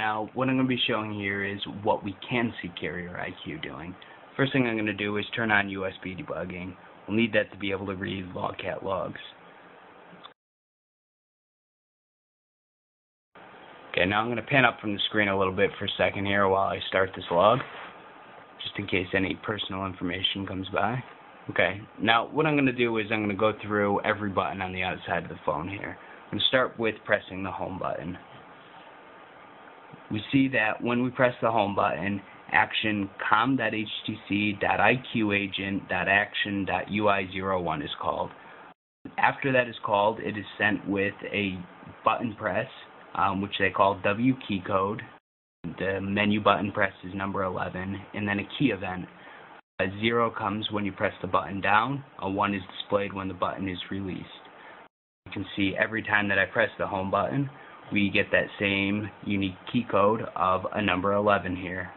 Now, what I'm going to be showing here is what we can see carrier IQ doing. First thing I'm going to do is turn on USB debugging. We'll need that to be able to read logcat logs. Okay, now I'm going to pan up from the screen a little bit for a second here while I start this log, just in case any personal information comes by. Okay, now what I'm going to do is I'm going to go through every button on the outside of the phone here. I'm going to start with pressing the home button. We see that when we press the home button, action com.htc.iqagent.action.ui01 is called. After that is called, it is sent with a button press, which they call W key code. The menu button press is number 11, and then a key event. A 0 comes when you press the button down, a 1 is displayed when the button is released. You can see every time that I press the home button, we get that same unique key code of a number 11 here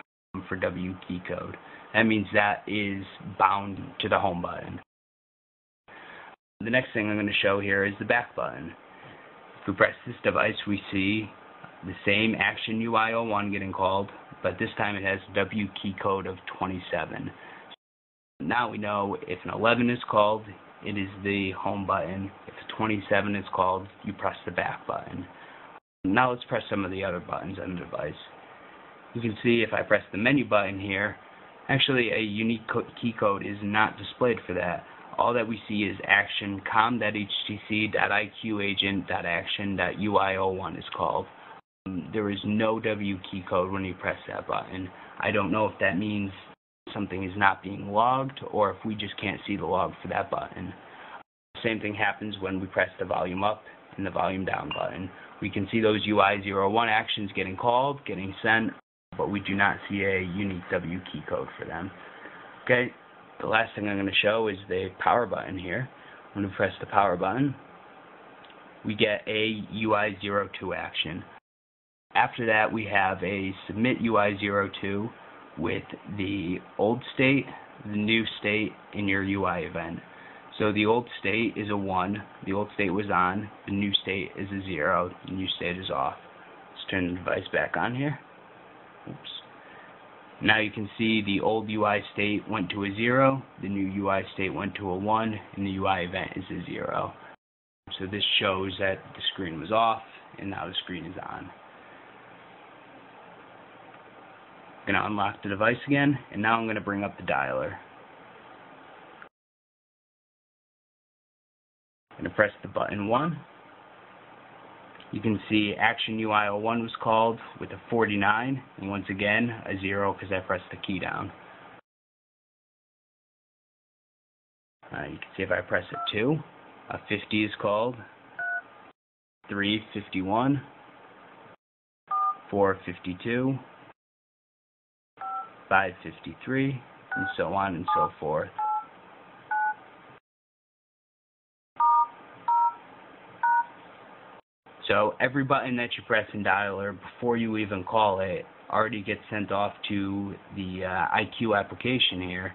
for W key code. That means that is bound to the home button. The next thing I'm going to show here is the back button. If we press this device, we see the same action UI01 getting called, but this time it has W key code of 27. Now we know if an 11 is called, it is the home button. If a 27 is called, you press the back button. Now let's press some of the other buttons on the device. You can see if I press the menu button here, actually a unique key code is not displayed for that. All that we see is action com.htc.iqagent.action.ui01 is called. There is no W key code when you press that button. I don't know if that means something is not being logged or if we just can't see the log for that button. The same thing happens when we press the volume up and the volume down button. We can see those UI01 actions getting called, getting sent, but we do not see a unique W key code for them. Okay, the last thing I'm going to show is the power button here. When we press the power button, we get a UI02 action. After that, we have a submit UI02 with the old state, the new state, and your UI event. So the old state is a 1, the old state was on, the new state is a 0, the new state is off. Let's turn the device back on here. Oops. Now you can see the old UI state went to a 0, the new UI state went to a 1, and the UI event is a 0. So this shows that the screen was off, and now the screen is on. I'm going to unlock the device again, and now I'm going to bring up the dialer. I'm going to press the button 1. You can see action UI01 was called with a 49, and once again a 0 because I pressed the key down. You can see if I press it 2, a 50 is called, 3, 51, 4, 52, 5, 53, and so on and so forth. So every button that you press in dialer before you even call it already gets sent off to the IQ application here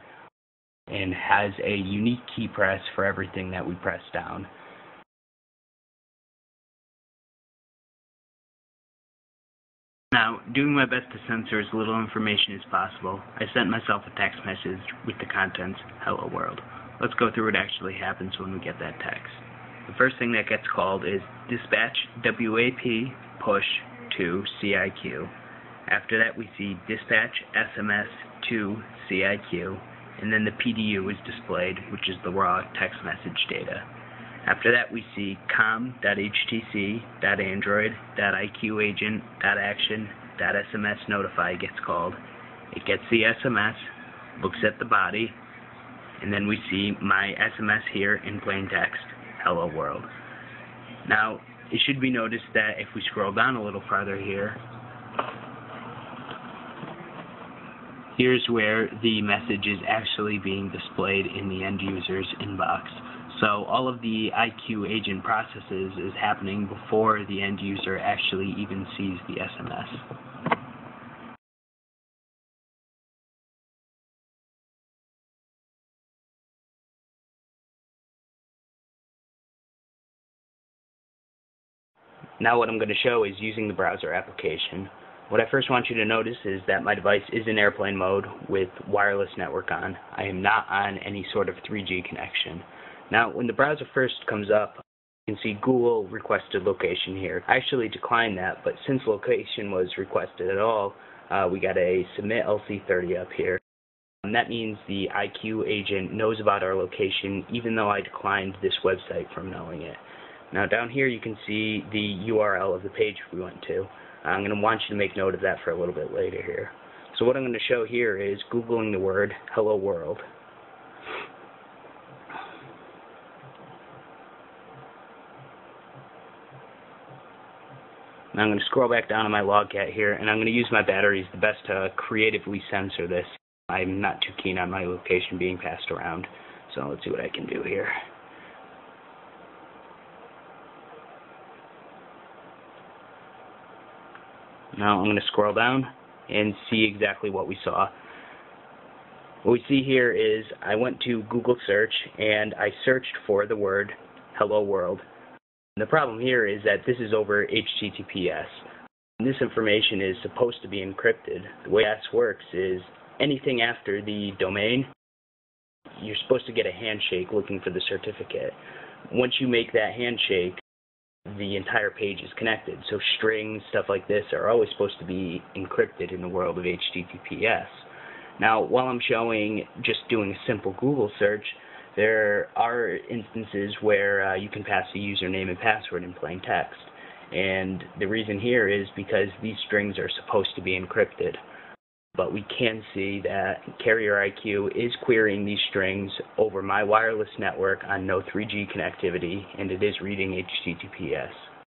and has a unique key press for everything that we press down. Now, doing my best to censor as little information as possible, I sent myself a text message with the contents, "Hello World." Let's go through what actually happens when we get that text. The first thing that gets called is dispatch WAP push to CIQ. After that we see dispatch SMS to CIQ, and then the PDU is displayed, which is the raw text message data. After that we see com.htc.android.iqagent.action.sms notify gets called. It gets the SMS, looks at the body, and then we see my SMS here in plain text. Hello World. Now, it should be noticed that if we scroll down a little farther here, here's where the message is actually being displayed in the end user's inbox. So all of the IQ agent processes is happening before the end user actually even sees the SMS. Now what I'm going to show is using the browser application. What I first want you to notice is that my device is in airplane mode with wireless network on. I am not on any sort of 3G connection. Now, when the browser first comes up, you can see Google requested location here. I actually declined that, but since location was requested at all, we got a submit LC30 up here. And that means the IQ agent knows about our location even though I declined this website from knowing it. Now down here you can see the URL of the page we went to. I'm going to want you to make note of that for a little bit later here. So what I'm going to show here is Googling the word hello world. Now I'm going to scroll back down to my logcat here, and I'm going to use my batteries the best to creatively censor this. I'm not too keen on my location being passed around, so let's see what I can do here. Now I'm going to scroll down and see exactly what we saw. What we see here is I went to Google search and I searched for the word hello world. And the problem here is that this is over HTTPS. This information is supposed to be encrypted. The way this works is anything after the domain, you're supposed to get a handshake looking for the certificate. Once you make that handshake, the entire page is connected. So strings, stuff like this, are always supposed to be encrypted in the world of HTTPS. Now, while I'm showing just doing a simple Google search, there are instances where you can pass a username and password in plain text. And the reason here is because these strings are supposed to be encrypted. But we can see that Carrier IQ is querying these strings over my wireless network on no 3G connectivity, and it is reading HTTPS.